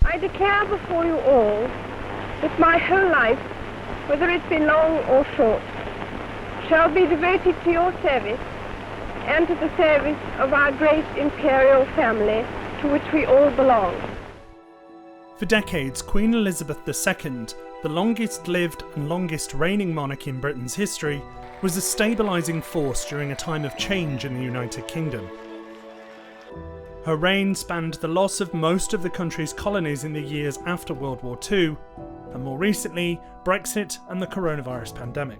I declare before you all that my whole life, whether it's been long or short, shall be devoted to your service and to the service of our great imperial family to which we all belong. For decades, Queen Elizabeth II, the longest-lived and longest-reigning monarch in Britain's history, was a stabilising force during a time of change in the United Kingdom. Her reign spanned the loss of most of the country's colonies in the years after World War II, and more recently, Brexit and the coronavirus pandemic.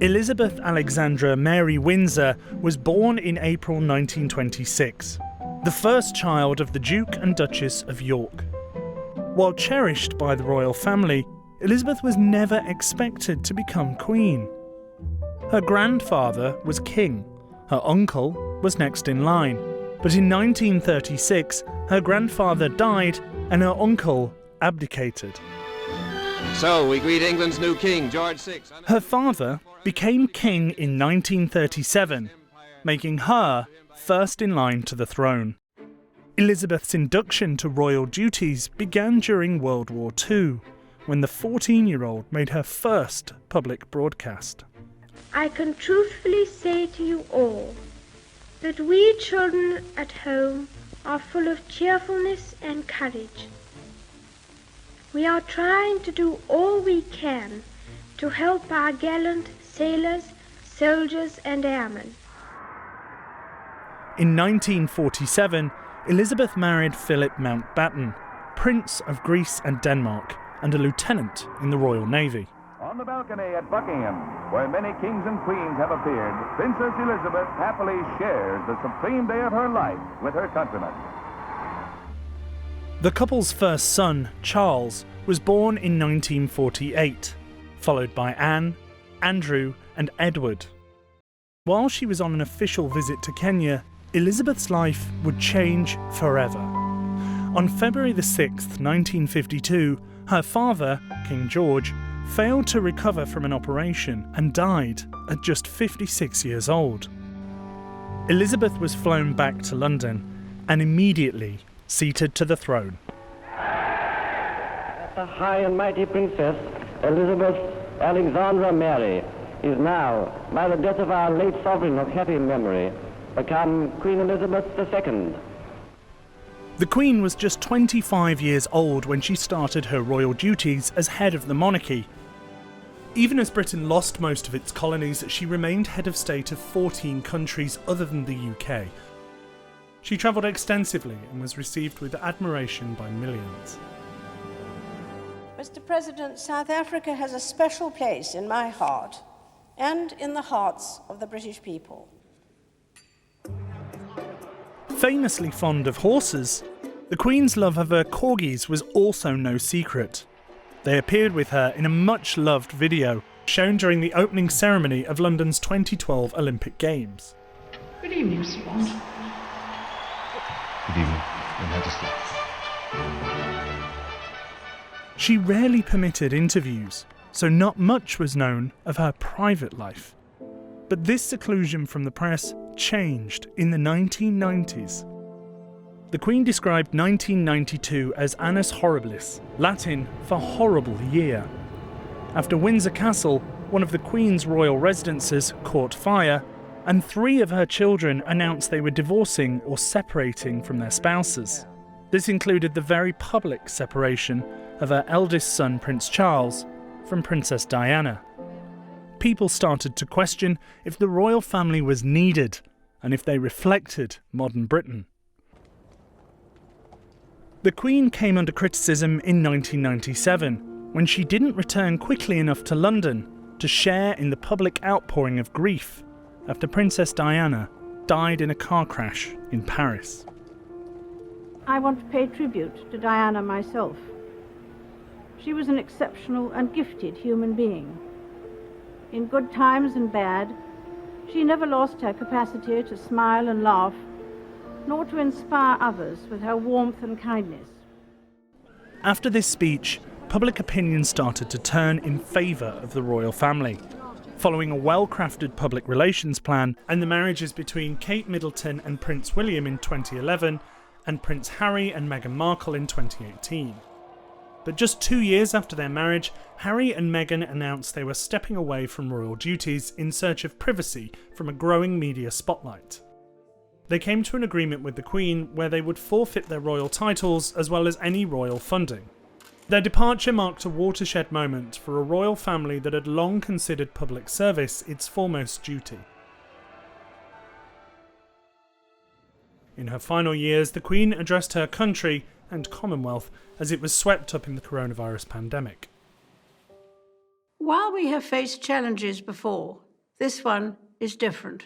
Elizabeth Alexandra Mary Windsor was born in April 1926, the first child of the Duke and Duchess of York. While cherished by the royal family, Elizabeth was never expected to become queen. Her grandfather was king, her uncle was next in line, but in 1936 her grandfather died and her uncle abdicated. So we greet England's new king, George VI. Her father became king in 1937, making her first in line to the throne. Elizabeth's induction to royal duties began during World War II, when the 14-year-old made her first public broadcast. I can truthfully say to you all that we children at home are full of cheerfulness and courage. We are trying to do all we can to help our gallant sailors, soldiers and airmen. In 1947, Elizabeth married Philip Mountbatten, Prince of Greece and Denmark, and a lieutenant in the Royal Navy. On the balcony at Buckingham, where many kings and queens have appeared, Princess Elizabeth happily shares the supreme day of her life with her countrymen. The couple's first son, Charles, was born in 1948, followed by Anne, Andrew and Edward. While she was on an official visit to Kenya, Elizabeth's life would change forever. On February the 6th, 1952, her father, King George, failed to recover from an operation and died at just 56 years old. Elizabeth was flown back to London and immediately seated to the throne. The high and mighty Princess Elizabeth Alexandra Mary is now, by the death of our late sovereign of happy memory, become Queen Elizabeth II. The Queen was just 25 years old when she started her royal duties as head of the monarchy. Even as Britain lost most of its colonies, she remained head of state of 14 countries other than the UK. She travelled extensively and was received with admiration by millions. Mr. President, South Africa has a special place in my heart and in the hearts of the British people. Famously fond of horses, the Queen's love of her corgis was also no secret. They appeared with her in a much-loved video shown during the opening ceremony of London's 2012 Olympic Games. Good evening, Mr. Bond. Good evening, Your Majesty. She rarely permitted interviews, so not much was known of her private life. But this seclusion from the press changed in the 1990s. The Queen described 1992 as Annus Horribilis, Latin for horrible year. After Windsor Castle, one of the Queen's royal residences, caught fire, and 3 of her children announced they were divorcing or separating from their spouses. This included the very public separation of her eldest son, Prince Charles, from Princess Diana. People started to question if the royal family was needed and if they reflected modern Britain. The Queen came under criticism in 1997 when she didn't return quickly enough to London to share in the public outpouring of grief after Princess Diana died in a car crash in Paris. I want to pay tribute to Diana myself. She was an exceptional and gifted human being. In good times and bad, she never lost her capacity to smile and laugh, nor to inspire others with her warmth and kindness. After this speech, public opinion started to turn in favour of the royal family. Following a well-crafted public relations plan and the marriages between Kate Middleton and Prince William in 2011, and Prince Harry and Meghan Markle in 2018. But just 2 years after their marriage, Harry and Meghan announced they were stepping away from royal duties in search of privacy from a growing media spotlight. They came to an agreement with the Queen where they would forfeit their royal titles as well as any royal funding. Their departure marked a watershed moment for a royal family that had long considered public service its foremost duty. In her final years, the Queen addressed her country and Commonwealth as it was swept up in the coronavirus pandemic. While we have faced challenges before, this one is different.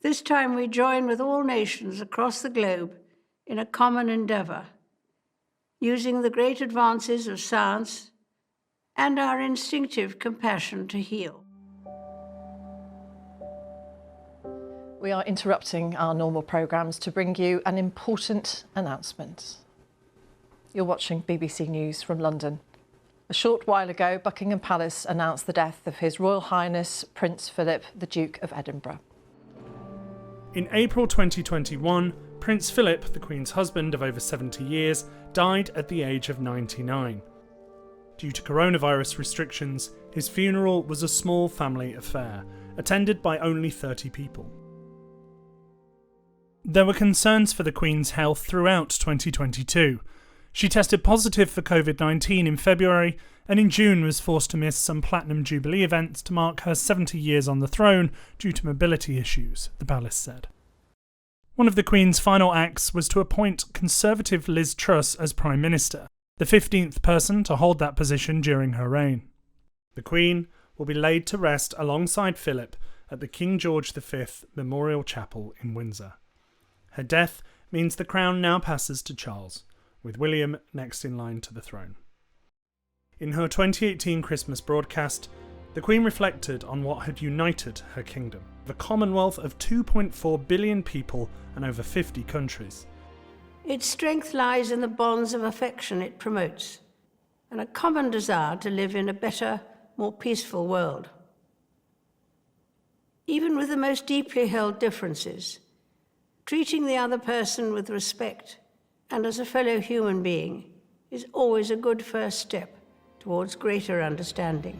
This time we join with all nations across the globe in a common endeavour, using the great advances of science and our instinctive compassion to heal. We are interrupting our normal programmes to bring you an important announcement. You're watching BBC News from London. A short while ago, Buckingham Palace announced the death of His Royal Highness Prince Philip, the Duke of Edinburgh. In April 2021, Prince Philip, the Queen's husband of over 70 years, died at the age of 99. Due to coronavirus restrictions, his funeral was a small family affair, attended by only 30 people. There were concerns for the Queen's health throughout 2022. She tested positive for COVID-19 in February and in June was forced to miss some Platinum Jubilee events to mark her 70 years on the throne due to mobility issues, the palace said. One of the Queen's final acts was to appoint Conservative Liz Truss as Prime Minister, the 15th person to hold that position during her reign. The Queen will be laid to rest alongside Philip at the King George V Memorial Chapel in Windsor. Her death means the crown now passes to Charles, with William next in line to the throne. In her 2018 Christmas broadcast, the Queen reflected on what had united her kingdom, the commonwealth of 2.4 billion people and over 50 countries. Its strength lies in the bonds of affection it promotes, and a common desire to live in a better, more peaceful world. Even with the most deeply held differences, treating the other person with respect and as a fellow human being is always a good first step towards greater understanding.